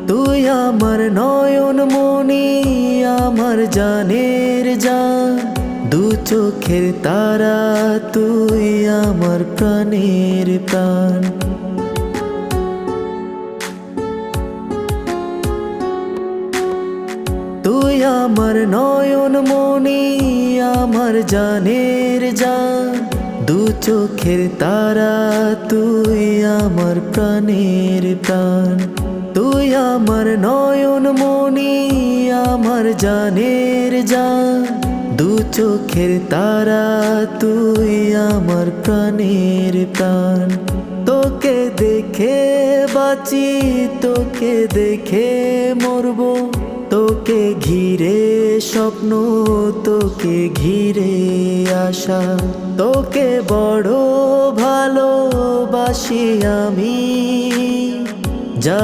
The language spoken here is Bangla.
তুই আমার নয়ন মনি, আমার জানের জান, দু চোখের তারা, তুই আমার প্রাণের প্রাণ। তুই আমার নয়ন মনি, আমার জানের জান, দু চোখের তারা, তুই আমার প্রাণের প্রাণ। তুই আমার নয়ন মনি, আমার জানের জান, দু চোখের তারা, তুই আমার প্রাণের প্রাণ। তোকে দেখে বাঁচি, তোকে দেখে মরবো, তোকে ঘিরে স্বপ্ন, তোকে ঘিরে আশা। তোকে বড় ভালোবাসি আমি, যা